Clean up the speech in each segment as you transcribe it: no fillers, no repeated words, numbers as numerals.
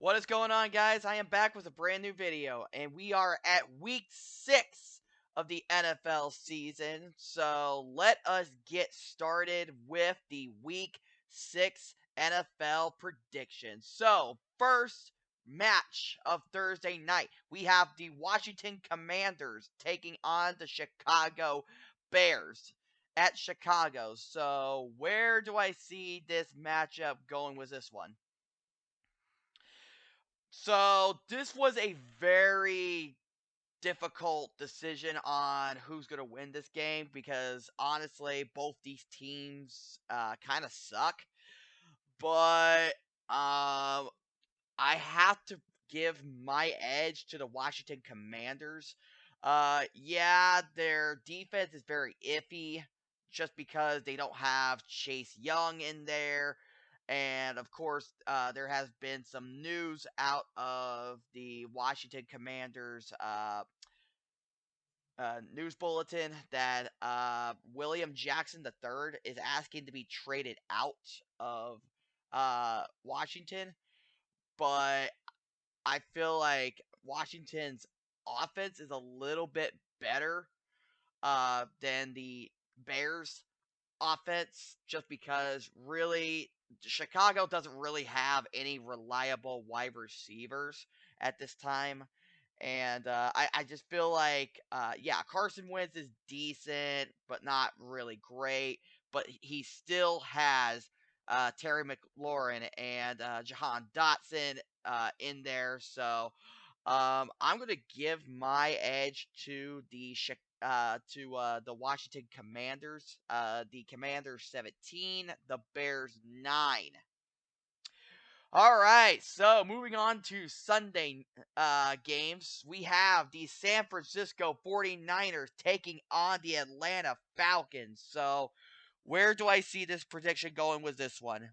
What is going on, guys? I am back with a brand new video, and we are at week 6 of the NFL season. So let us get started with the week 6 NFL predictions. So, first match of Thursday night, we have the Washington Commanders taking on the Chicago Bears at Chicago. So, where do I see this matchup going with this one? So this was a very difficult decision on who's going to win this game because honestly, both these teams kind of suck. But I have to give my edge to the Washington Commanders. Yeah, their defense is very iffy just because they don't have Chase Young in there. And of course, there has been some news out of the Washington Commanders news bulletin that William Jackson III is asking to be traded out of Washington. But I feel like Washington's offense is a little bit better than the Bears' offense, just because really Chicago doesn't really have any reliable wide receivers at this time. And I just feel like, yeah, Carson Wentz is decent, but not really great. But he still has Terry McLaurin and Jahan Dotson in there. So I'm going to give my edge to the Washington Commanders. The Commanders 17, the Bears 9. All right, so moving on to Sunday games, we have the San Francisco 49ers taking on the Atlanta Falcons. So, where do I see this prediction going with this one?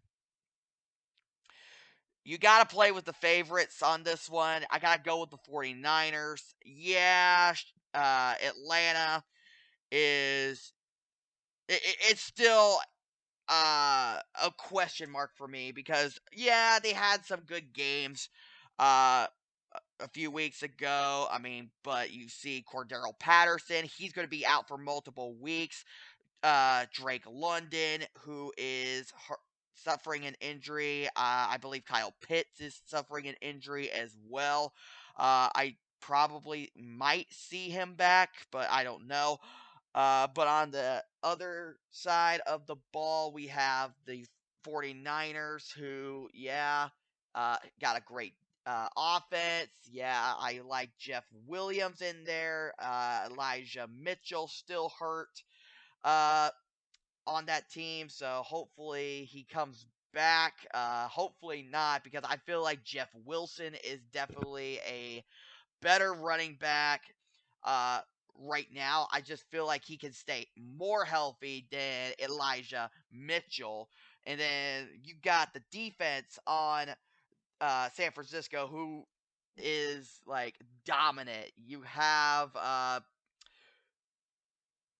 You got to play with the favorites on this one. I got to go with the 49ers. Yeah, Atlanta is it's still a question mark for me because yeah, they had some good games uh a few weeks ago. I mean, but you see Cordero Patterson, he's going to be out for multiple weeks. Drake London, who is suffering an injury. I believe Kyle Pitts is suffering an injury as well. I probably might see him back, but I don't know. But on the other side of the ball, we have the 49ers, who, yeah, got a great offense. Yeah, I like Jeff Williams in there. Elijah Mitchell still hurt uh, on that team, so hopefully he comes back. Hopefully not, because I feel like Jeff Wilson is definitely a better running back uh, right now. I just feel like he can stay more healthy than Elijah Mitchell. And then you got the defense on San Francisco, who is like dominant. You have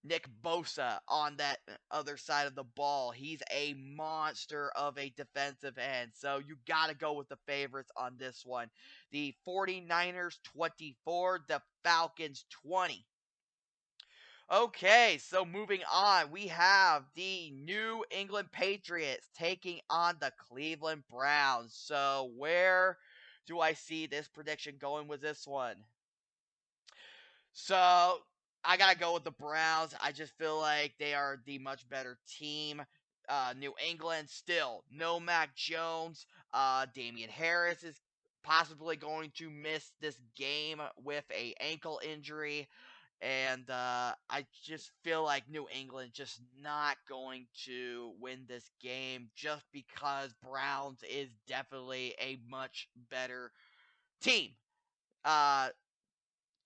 Nick Bosa on that other side of the ball. He's a monster of a defensive end. So you got to go with the favorites on this one. The 49ers 24, the Falcons 20. Okay, so moving on, we have the New England Patriots taking on the Cleveland Browns. So where do I see this prediction going with this one? So I gotta go with the Browns. I just feel like they are the much better team. New England still no Mac Jones. Damian Harris is possibly going to miss this game with a ankle injury. And I just feel like New England just not going to win this game just because Browns is definitely a much better team. Uh,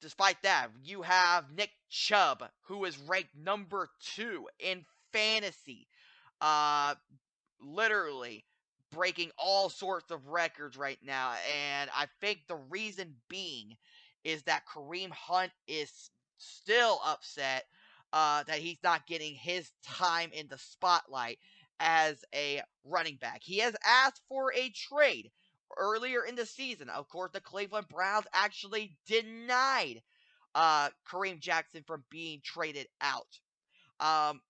Despite that, you have Nick Chubb, who is ranked number 2 in fantasy. Uh, Literally breaking all sorts of records right now. And I think the reason being is that Kareem Hunt is still upset that he's not getting his time in the spotlight as a running back. He has asked for a trade earlier in the season, of course, the Cleveland Browns actually denied Kareem Jackson from being traded out. Um,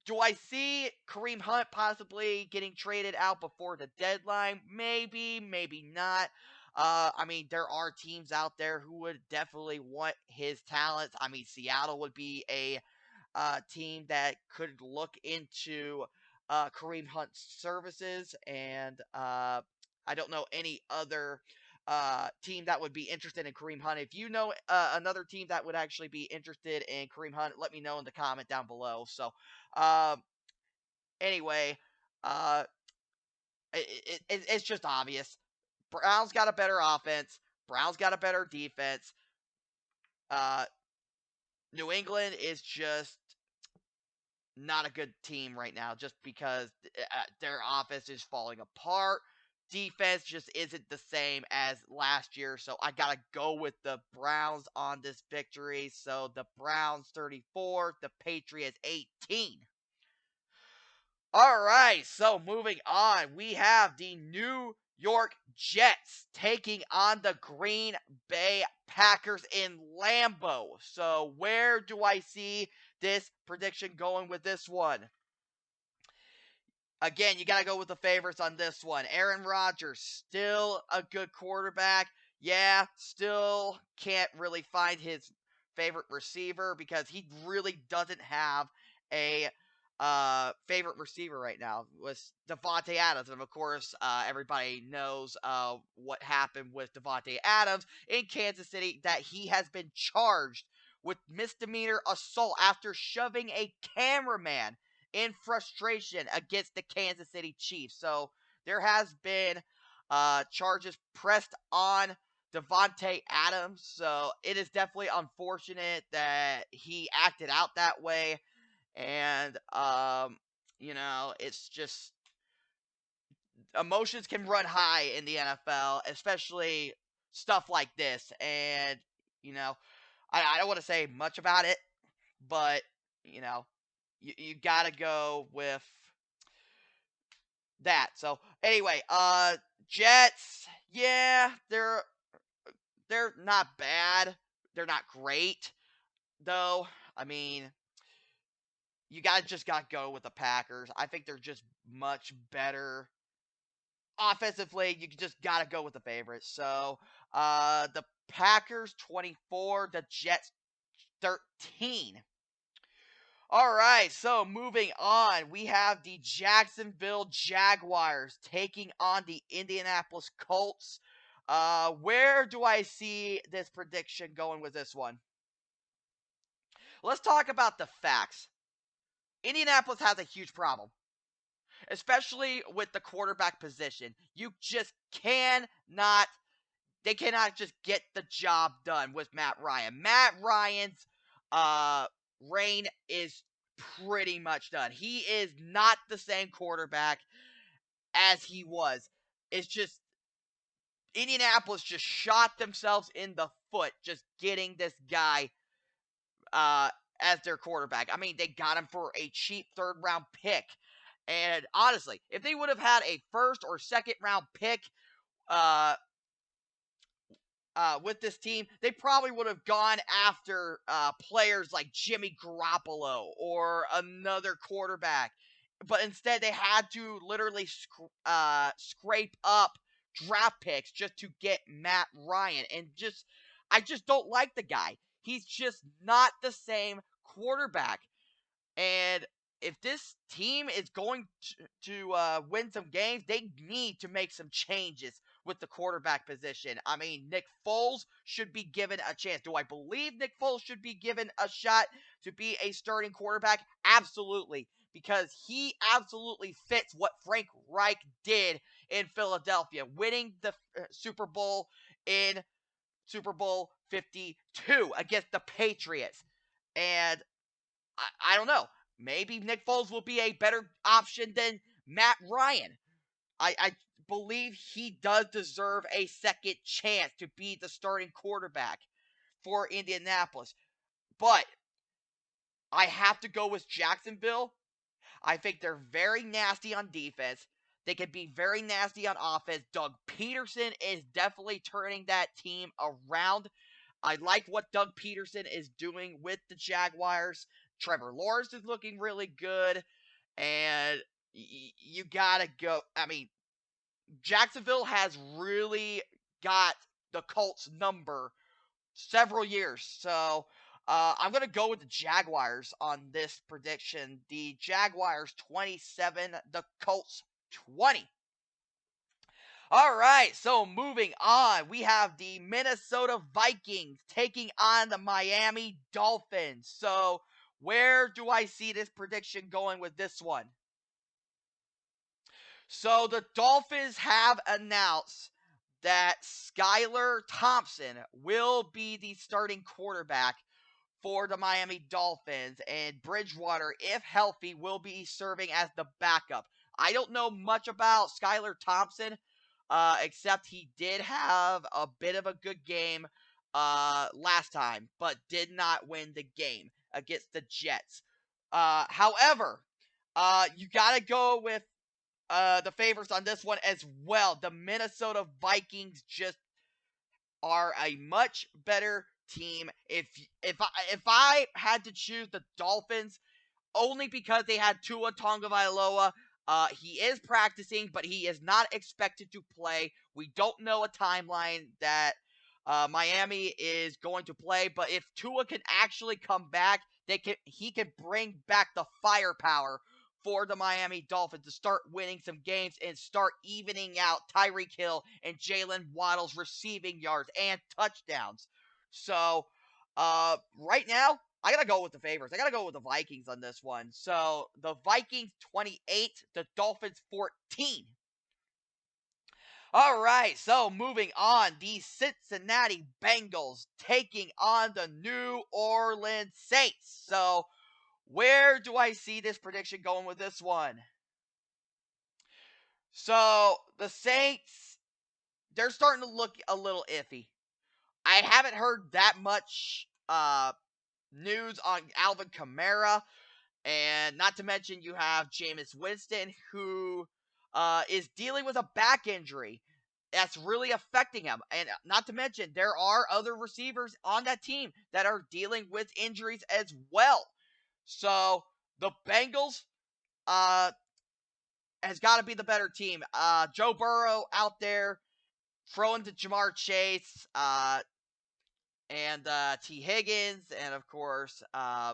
do I see Kareem Hunt possibly getting traded out before the deadline? Maybe, maybe not. I mean, there are teams out there who would definitely want his talents. I mean, Seattle would be a team that could look into Kareem Hunt's services, and I don't know any other team that would be interested in Kareem Hunt. If you know another team that would actually be interested in Kareem Hunt, let me know in the comment down below. So, uh, anyway, uh, it's just obvious. Browns got a better offense. Browns got a better defense. Uh, New England is just not a good team right now just because their offense is falling apart. Defense just isn't the same as last year, so I gotta go with the Browns on this victory. So the Browns 34, the Patriots 18. All right, so moving on, we have the New York Jets taking on the Green Bay Packers in Lambeau. So where do I see this prediction going with this one? Again, you got to go with the favorites on this one. Aaron Rodgers, still a good quarterback. Yeah, still can't really find his favorite receiver because he really doesn't have a favorite receiver right now. Was Devontae Adams, and of course, everybody knows what happened with Devontae Adams in Kansas City. That he has been charged with misdemeanor assault after shoving a cameraman in frustration against the Kansas City Chiefs. So there has been charges pressed on Devontae Adams. So it is definitely unfortunate that he acted out that way. And it's just emotions can run high in the NFL, especially stuff like this. And I don't want to say much about it, but you know, you gotta go with that. So anyway, Jets, yeah, they're not bad. They're not great though. I mean, you gotta go with the Packers. I think they're just much better offensively. You just gotta go with the favorites. So the Packers 24, the Jets 13. All right, so moving on, we have the Jacksonville Jaguars taking on the Indianapolis Colts. Where do I see this prediction going with this one? Let's talk about the facts. Indianapolis has a huge problem, especially with the quarterback position. You just cannot, they cannot just get the job done with Matt Ryan. Matt Ryan's reign is pretty much done. He is not the same quarterback as he was. It's just Indianapolis just shot themselves in the foot just getting this guy as their quarterback. I mean, they got him for a cheap third round pick. And honestly, if they would have had a first or second round pick uh, with this team, they probably would have gone after players like Jimmy Garoppolo or another quarterback. But instead, they had to literally scrape up draft picks just to get Matt Ryan. And I just don't like the guy. He's just not the same quarterback. And if this team is going to win some games, they need to make some changes with the quarterback position. I mean, Nick Foles should be given a chance. Do I believe Nick Foles should be given a shot to be a starting quarterback? Absolutely. Because he absolutely fits what Frank Reich did in Philadelphia, winning the Super Bowl in Super Bowl 52 against the Patriots. And I don't know. Maybe Nick Foles will be a better option than Matt Ryan. I believe he does deserve a second chance to be the starting quarterback for Indianapolis. But I have to go with Jacksonville. I think they're very nasty on defense. They can be very nasty on offense. Doug Peterson is definitely turning that team around. I like what Doug Peterson is doing with the Jaguars. Trevor Lawrence is looking really good. And you gotta go. I mean, Jacksonville has really got the Colts number several years. So I'm going to go with the Jaguars on this prediction. The Jaguars 27, the Colts 20. All right, so moving on, we have the Minnesota Vikings taking on the Miami Dolphins. So where do I see this prediction going with this one? So the Dolphins have announced that Skylar Thompson will be the starting quarterback for the Miami Dolphins, and Bridgewater, if healthy, will be serving as the backup. I don't know much about Skylar Thompson, except he did have a bit of a good game last time, but did not win the game against the Jets. However, you got to go with the favorites on this one as well. The Minnesota Vikings just are a much better team. If I had to choose the Dolphins, only because they had Tua Tagovailoa. He is practicing, but he is not expected to play. We don't know a timeline that Miami is going to play, but if Tua can actually come back, he can bring back the firepower for the Miami Dolphins to start winning some games and start evening out Tyreek Hill and Jalen Waddle's receiving yards and touchdowns. So, right now, I gotta go with the favorites. I gotta go with the Vikings on this one. So the Vikings 28, the Dolphins 14. All right, so moving on, the Cincinnati Bengals taking on the New Orleans Saints. So where do I see this prediction going with this one? So the Saints, they're starting to look a little iffy. I haven't heard that much news on Alvin Kamara. And not to mention, you have Jameis Winston, who is dealing with a back injury that's really affecting him. And not to mention, there are other receivers on that team that are dealing with injuries as well. So the Bengals has got to be the better team. Joe Burrow out there throwing to Jamar Chase and T. Higgins, and of course, uh,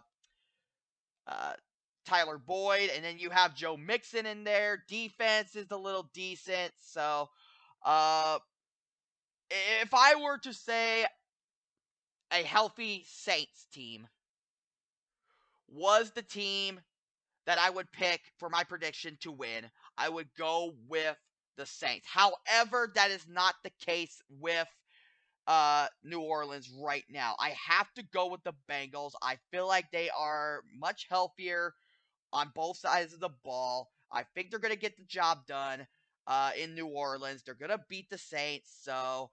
Tyler Boyd, and then you have Joe Mixon in there. Defense is a little decent. So, uh, if I were to say a healthy Saints team was the team that I would pick for my prediction to win, I would go with the Saints. However, that is not the case with New Orleans right now. I have to go with the Bengals. I feel like they are much healthier on both sides of the ball. I think they're going to get the job done in New Orleans. They're going to beat the Saints. So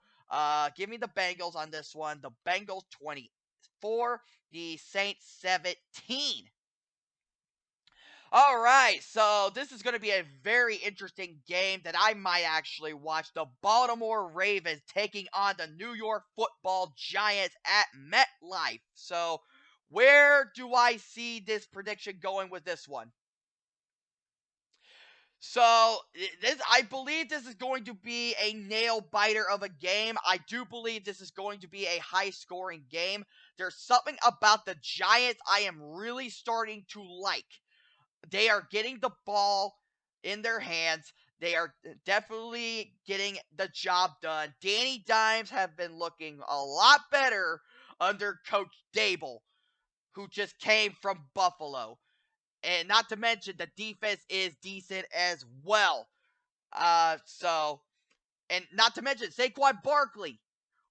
give me the Bengals on this one. The Bengals 24, the Saints 17. All right, so this is going to be a very interesting game that I might actually watch. The Baltimore Ravens taking on the New York Football Giants at MetLife. So, where do I see this prediction going with this one? So, I believe this is going to be a nail biter of a game. I do believe this is going to be a high scoring game. There's something about the Giants I am really starting to like. They are getting the ball in their hands. They are definitely getting the job done. Danny Dimes have been looking a lot better under Coach Dable, who just came from Buffalo. And not to mention, the defense is decent as well. And not to mention, Saquon Barkley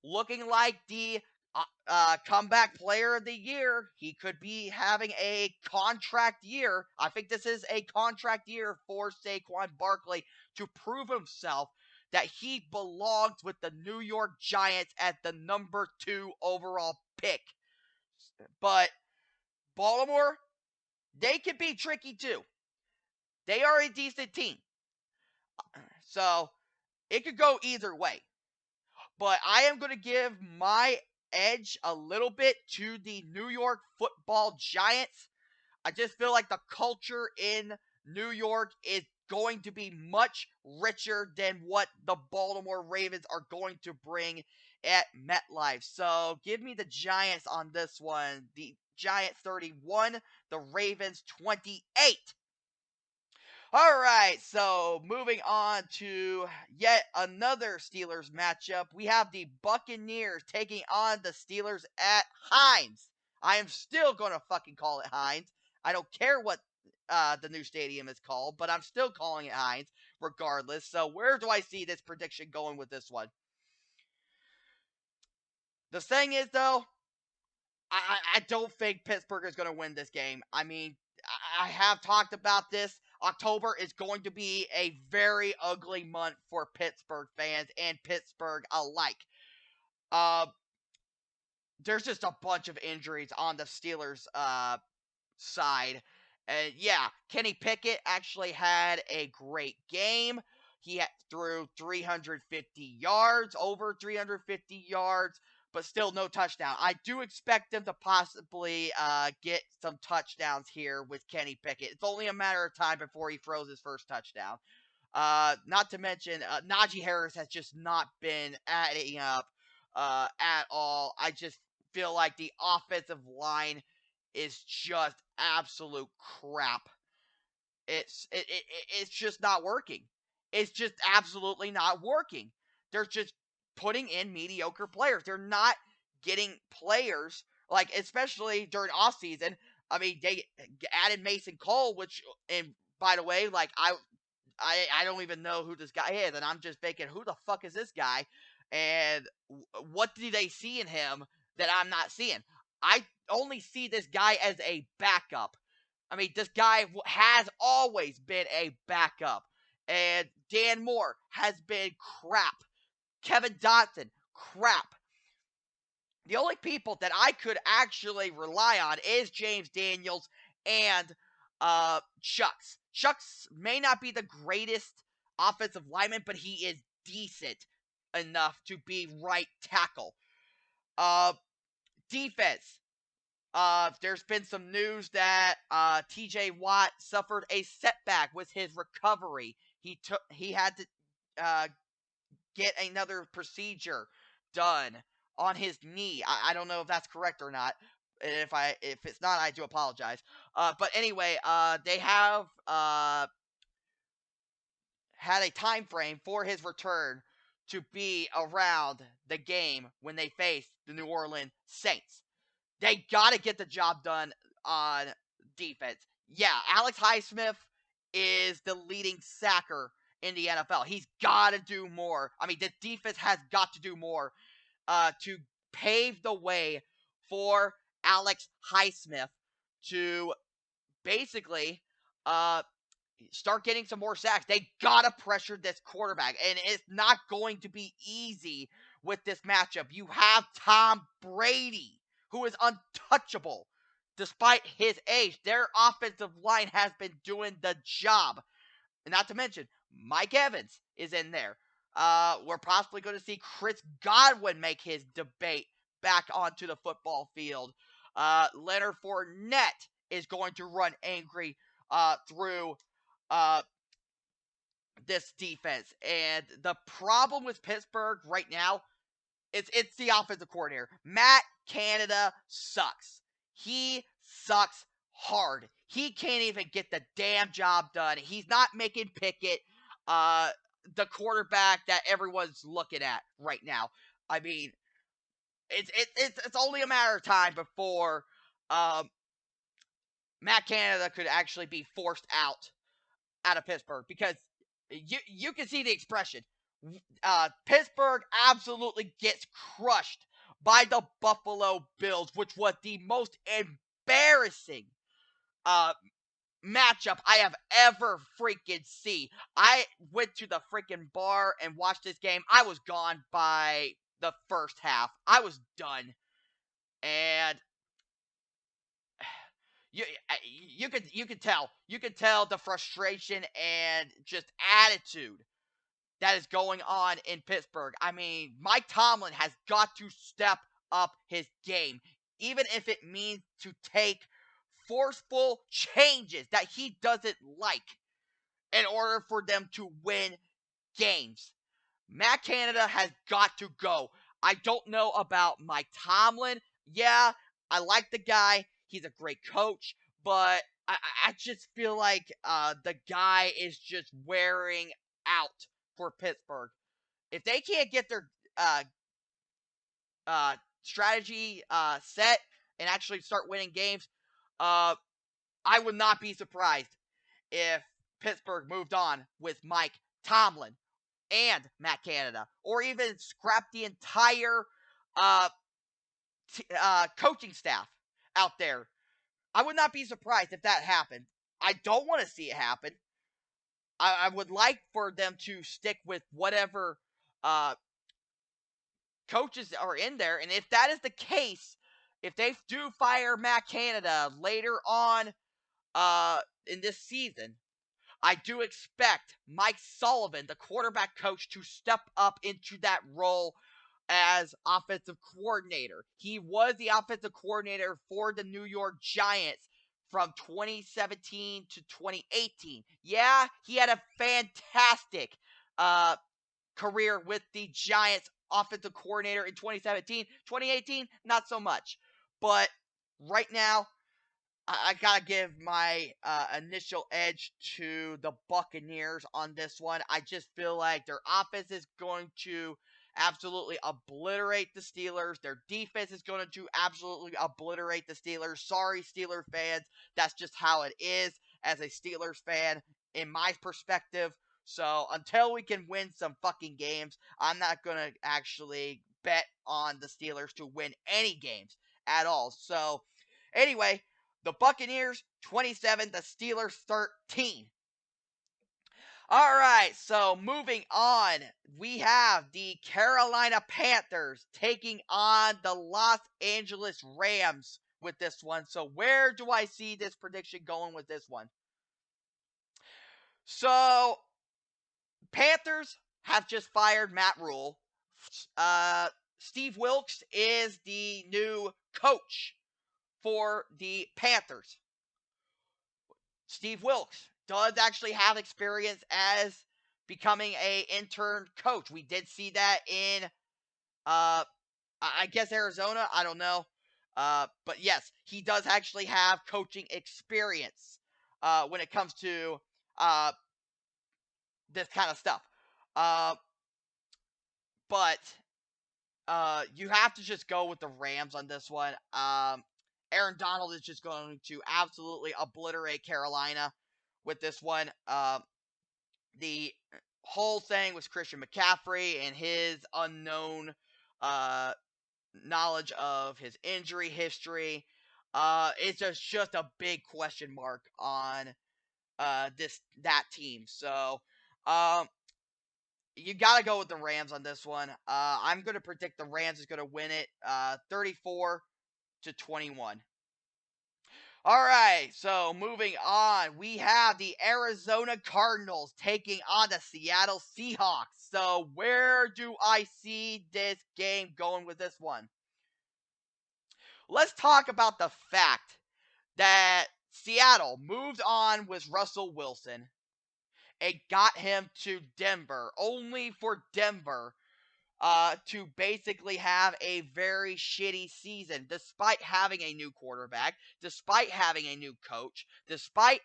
looking like the comeback player of the year. He could be having a contract year. I think this is a contract year for Saquon Barkley to prove himself that he belongs with the New York Giants at the number 2 overall pick. But Baltimore, they can be tricky too. They are a decent team. So it could go either way. But I am going to give my edge a little bit to the New York Football Giants. I just feel like the culture in New York is going to be much richer than what the Baltimore Ravens are going to bring at MetLife. So give me the Giants on this one. The Giants 31, the Ravens 28. All right, so moving on to yet another Steelers matchup. We have the Buccaneers taking on the Steelers at Heinz. I am still going to fucking call it Heinz. I don't care what the new stadium is called, but I'm still calling it Heinz regardless. So where do I see this prediction going with this one? The thing is, though, I don't think Pittsburgh is going to win this game. I mean, I have talked about this. October is going to be a very ugly month for Pittsburgh fans and Pittsburgh alike. Uh, there's just a bunch of injuries on the Steelers side. And yeah, Kenny Pickett actually had a great game. He threw 350 yards, over 350 yards, but still no touchdown. I do expect them to possibly get some touchdowns here with Kenny Pickett. It's only a matter of time before he throws his first touchdown. Not to mention, Najee Harris has just not been adding up at all. I just feel like the offensive line is just absolute crap. It's just not working. It's just absolutely not working. They're just putting in mediocre players. They're not getting players like, especially during off season. I mean, they added Mason Cole, which, and by the way, like I don't even know who this guy is, and I'm just thinking, who the fuck is this guy? And what do they see in him that I'm not seeing? I only see this guy as a backup. I mean, this guy has always been a backup. And Dan Moore has been crap. Kevin Dotson, crap. The only people that I could actually rely on is James Daniels and Chucks. Chucks may not be the greatest offensive lineman, but he is decent enough to be right tackle. Defense. There's been some news that TJ Watt suffered a setback with his recovery. He had to get another procedure done on his knee. I don't know if that's correct or not. If it's not, I do apologize. But anyway, they have had a time frame for his return to be around the game when they face the New Orleans Saints. They got to get the job done on defense. Yeah, Alex Highsmith is the leading sacker in the NFL. He's got to do more. I mean, the defense has got to do more to pave the way for Alex Highsmith to basically uh, start getting some more sacks. They gotta pressure this quarterback, and it's not going to be easy with this matchup. You have Tom Brady, who is untouchable despite his age. Their offensive line has been doing the job. And not to mention, Mike Evans is in there. We're possibly going to see Chris Godwin make his debate back onto the football field. Leonard Fournette is going to run angry through uh, this defense. And the problem with Pittsburgh right now, it's the offensive coordinator. Matt Canada sucks. He sucks hard. He can't even get the damn job done. He's not making Pickett the quarterback that everyone's looking at right now. I mean, it's only a matter of time before Matt Canada could actually be forced out of Pittsburgh, because you can see the expression. Pittsburgh absolutely gets crushed by the Buffalo Bills, which was the most embarrassing matchup I have ever freaking seen. I went to the freaking bar and watched this game. I was gone by the first half. I was done. And you could tell the frustration and just attitude that is going on in Pittsburgh. I mean, Mike Tomlin has got to step up his game, even if it means to take forceful changes that he doesn't like in order for them to win games. Matt Canada has got to go. I don't know about Mike Tomlin. Yeah, I like the guy. He's a great coach, but I just feel like the guy is just wearing out for Pittsburgh. If they can't get their uh, strategy set and actually start winning games, uh, I would not be surprised if Pittsburgh moved on with Mike Tomlin and Matt Canada, or even scrap the entire uh, coaching staff out there. I would not be surprised if that happened. I don't want to see it happen. I would like for them to stick with whatever uh, coaches are in there, and if that is the case, if they do fire Matt Canada later on in this season, I do expect Mike Sullivan, the quarterback coach, to step up into that role as offensive coordinator. He was the offensive coordinator for the New York Giants from 2017 to 2018. Yeah, he had a fantastic uh, career with the Giants offensive coordinator in 2017. 2018, not so much. But right now, I gotta give my initial edge to the Buccaneers on this one. I just feel like their offense is going to absolutely obliterate the Steelers. Their defense is going to absolutely obliterate the Steelers. Sorry, Steelers fans. That's just how it is as a Steelers fan, in my perspective. So until we can win some fucking games, I'm not going to actually bet on the Steelers to win any games at all. So, anyway, the Buccaneers 27, the Steelers 13. All right, so moving on, we have the Carolina Panthers taking on the Los Angeles Rams with this one. So where do I see this prediction going with this one? So Panthers have just fired Matt Rule. Steve Wilkes is the new coach for the Panthers. Steve Wilkes does actually have experience as becoming a intern coach. We did see that in I guess Arizona, I don't know. But yes, he does actually have coaching experience when it comes to uh, this kind of stuff. Uh, but you have to just go with the Rams on this one. Aaron Donald is just going to absolutely obliterate Carolina with this one. The whole thing was Christian McCaffrey and his unknown uh, knowledge of his injury history. It's just a big question mark on that team. So um, you got to go with the Rams on this one. I'm going to predict the Rams is going to win it 34-21. All right, so moving on, we have the Arizona Cardinals taking on the Seattle Seahawks. So where do I see this game going with this one? Let's talk about the fact that Seattle moved on with Russell Wilson and got him to Denver, only for Denver to basically have a very shitty season, despite having a new quarterback, despite having a new coach, despite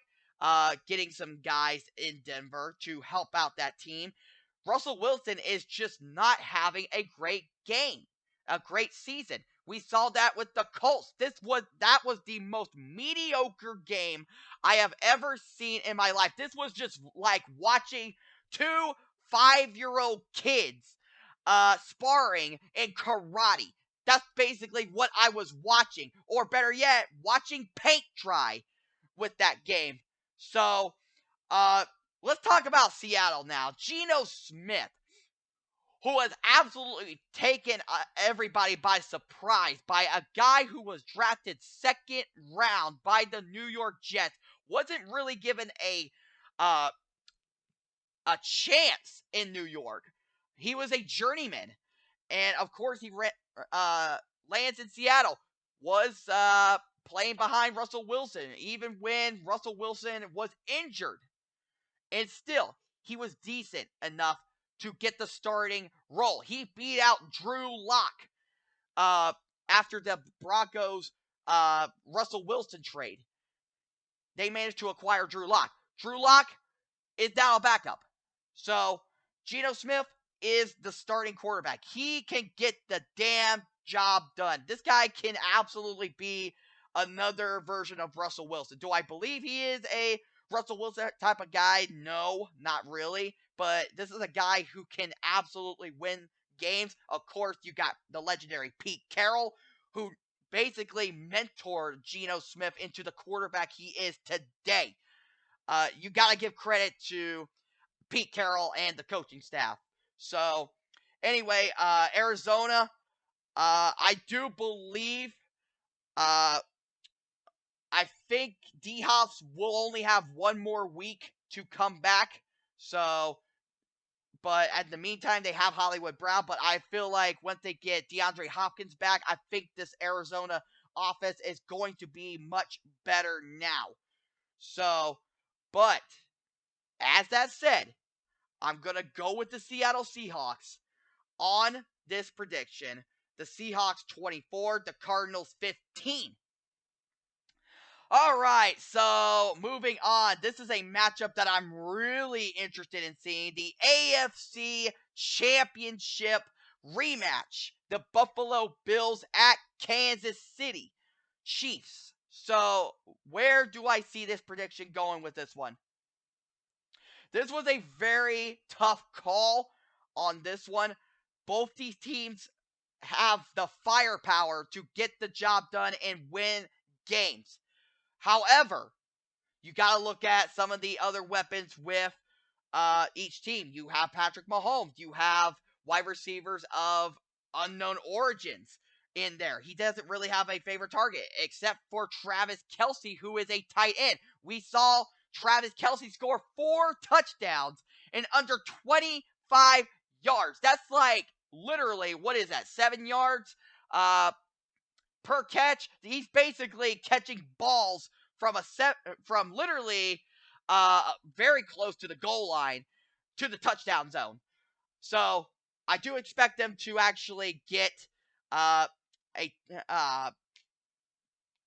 getting some guys in Denver to help out that team. Russell Wilson is just not having a great game, a great season. We saw that with the Colts. That was the most mediocre game I have ever seen in my life. This was just like watching two 5-year-old kids sparring in karate. That's basically what I was watching, or better yet, watching paint dry with that game. So, let's talk about Seattle now. Geno Smith. who has absolutely taken everybody by surprise by a guy who was drafted second round by the New York Jets, wasn't really given uh, a chance in New York. He was a journeyman, and of course he lands in Seattle. Was playing behind Russell Wilson, even when Russell Wilson was injured. And still, he was decent enough to get the starting role. He beat out Drew Lock after the Broncos Russell Wilson trade. They managed to acquire Drew Lock. Drew Lock is now a backup. So, Geno Smith is the starting quarterback. He can get the damn job done. This guy can absolutely be another version of Russell Wilson. Do I believe he is a Russell Wilson type of guy? No, not really. But this is a guy who can absolutely win games. Of course, you got the legendary Pete Carroll, who basically mentored Geno Smith into the quarterback he is today. You got to give credit to Pete Carroll and the coaching staff. So, anyway, Arizona, I do believe, I think D-Hops will only have one more week to come back. So, but in the meantime, they have Hollywood Brown. But I feel like once they get DeAndre Hopkins back, I think this Arizona offense is going to be much better now. So, but as that said, I'm going to go with the Seattle Seahawks on this prediction. The Seahawks 24, the Cardinals 15. All right, so moving on. This is a matchup that I'm really interested in seeing. The AFC Championship rematch. The Buffalo Bills at Kansas City Chiefs. So, where do I see this prediction going with this one? This was a very tough call on this one. Both these teams have the firepower to get the job done and win games. However, you got to look at some of the other weapons with each team. You have Patrick Mahomes. You have wide receivers of unknown origins in there. He doesn't really have a favorite target except for Travis Kelce, who is a tight end. We saw Travis Kelce score 4 touchdowns in under 25 yards. That's like literally, what is that, 7 yards per catch? He's basically catching balls from literally very close to the goal line to the touchdown zone. So I do expect them to actually get a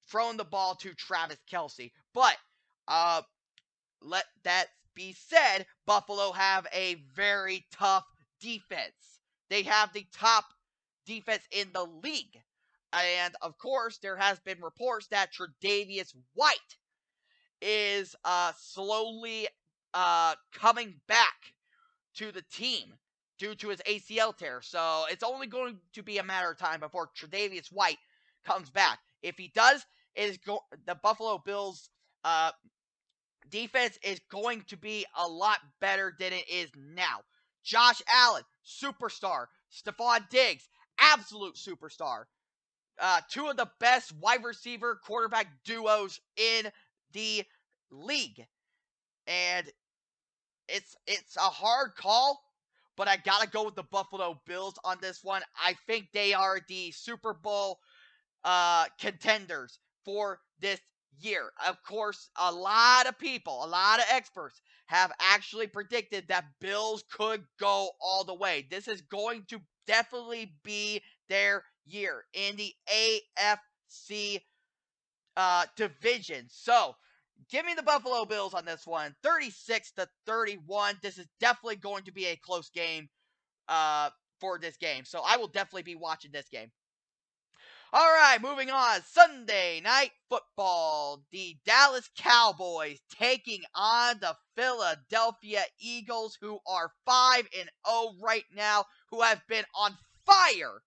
throwing the ball to Travis Kelce. But let that be said, Buffalo have a very tough defense. They have the top defense in the league. And of course, there has been reports that Tre'Davious White is slowly coming back to the team due to his ACL tear. So it's only going to be a matter of time before Tre'Davious White comes back. If he does, the Buffalo Bills defense is going to be a lot better than it is now. Josh Allen, superstar. Stephon Diggs, absolute superstar. Two of the best wide receiver quarterback duos in the league. And it's a hard call, but I gotta go with the Buffalo Bills on this one. I think they are the Super Bowl contenders for this year. Of course, a lot of people, a lot of experts have actually predicted that Bills could go all the way. This is going to definitely be their year in the AFC division. So, give me the Buffalo Bills on this one. 36-31. This is definitely going to be a close game for this game. So, I will definitely be watching this game. All right, moving on. Sunday Night Football. The Dallas Cowboys taking on the Philadelphia Eagles, who are 5-0 right now, who have been on fire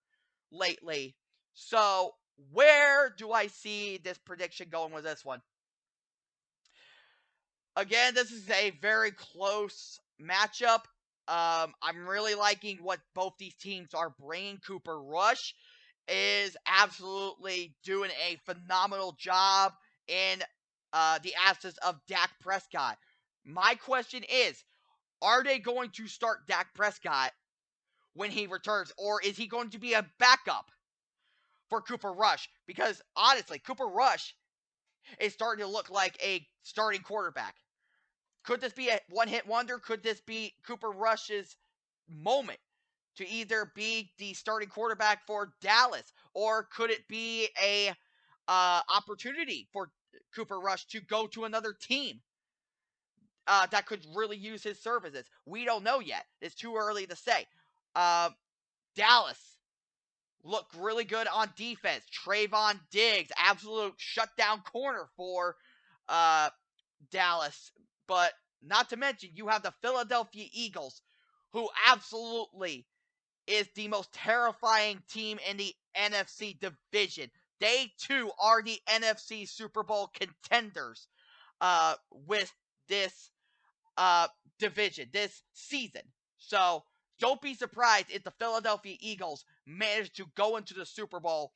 lately. So, where do I see this prediction going with this one? Again, this is a very close matchup. I'm really liking what both these teams are bringing. Cooper Rush is absolutely doing a phenomenal job in the absence of Dak Prescott. My question is, are they going to start Dak Prescott when he returns, or is he going to be a backup for Cooper Rush? Because honestly, Cooper Rush is starting to look like a starting quarterback. Could this be a one-hit wonder? Could this be Cooper Rush's moment to either be the starting quarterback for Dallas, or could it be a opportunity for Cooper Rush to go to another team that could really use his services? We don't know yet. It's too early to say. Uh, Dallas looked really good on defense. Trayvon Diggs, absolute shutdown corner for uh, Dallas. But not to mention, you have the Philadelphia Eagles, who absolutely is the most terrifying team in the NFC division. They too are the NFC Super Bowl contenders with this uh, division this season. So don't be surprised if the Philadelphia Eagles manage to go into the Super Bowl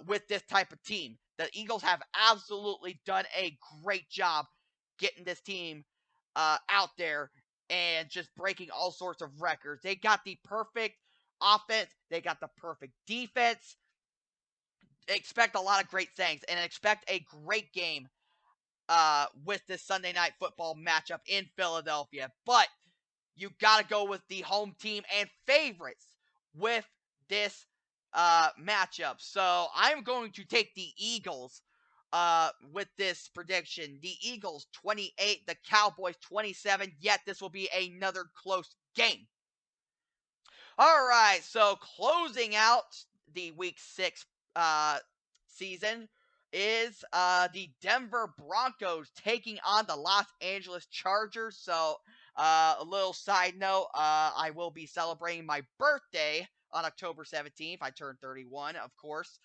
with this type of team. The Eagles have absolutely done a great job getting this team out there and just breaking all sorts of records. They got the perfect offense, they got the perfect defense. Expect a lot of great things and expect a great game with this Sunday night football matchup in Philadelphia. But you got to go with the home team and favorites with this matchup. So I'm going to take the Eagles with this prediction. The Eagles 28, the Cowboys 27. Yet this will be another close game. All right, so closing out the Week 6 season is the Denver Broncos taking on the Los Angeles Chargers. So, a little side note, I will be celebrating my birthday on October 17th. I turned 31, of course.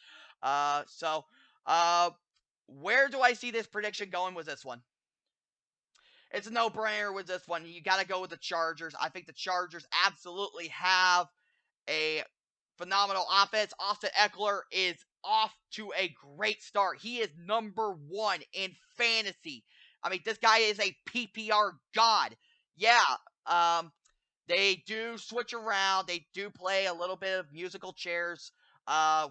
So, where do I see this prediction going with this one? It's a no-brainer with this one. You got to go with the Chargers. I think the Chargers absolutely have a phenomenal offense. Austin Eckler is off to a great start. He is number one in fantasy. I mean, this guy is a PPR god. Yeah, they do switch around. They do play a little bit of musical chairs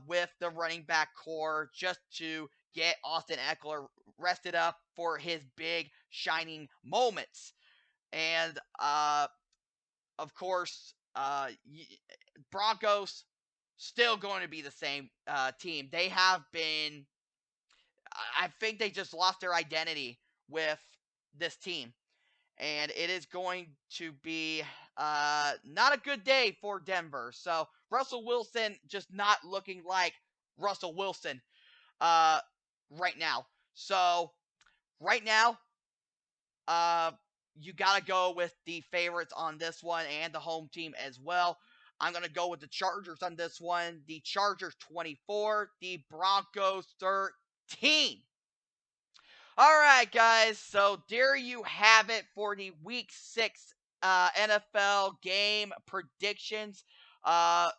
with the running back core just to get Austin Eckler rested up for his big shining moments. And of course, Broncos still going to be the same team. They have been. I think they just lost their identity with this team, and it is going to be not a good day for Denver. So Russell Wilson just not looking like Russell Wilson right now. So right now, uh, you got to go with the favorites on this one and the home team as well. I'm going to go with the Chargers on this one. The Chargers 24, the Broncos 13. All right, guys. So there you have it for the Week 6 NFL game predictions. Uh,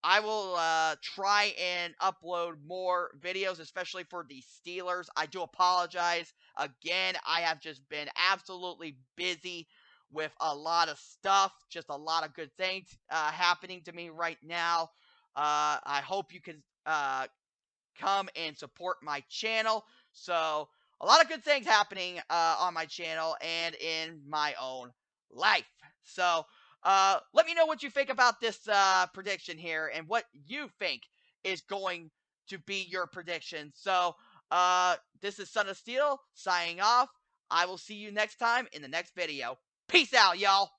I will try and upload more videos, especially for the Steelers. I do apologize. Again, I have just been absolutely busy with a lot of stuff, just a lot of good things happening to me right now. I hope you can come and support my channel. So, a lot of good things happening on my channel and in my own life. So, let me know what you think about this prediction here and what you think is going to be your prediction. So, this is Son of Steel signing off. I will see you next time in the next video. Peace out, y'all.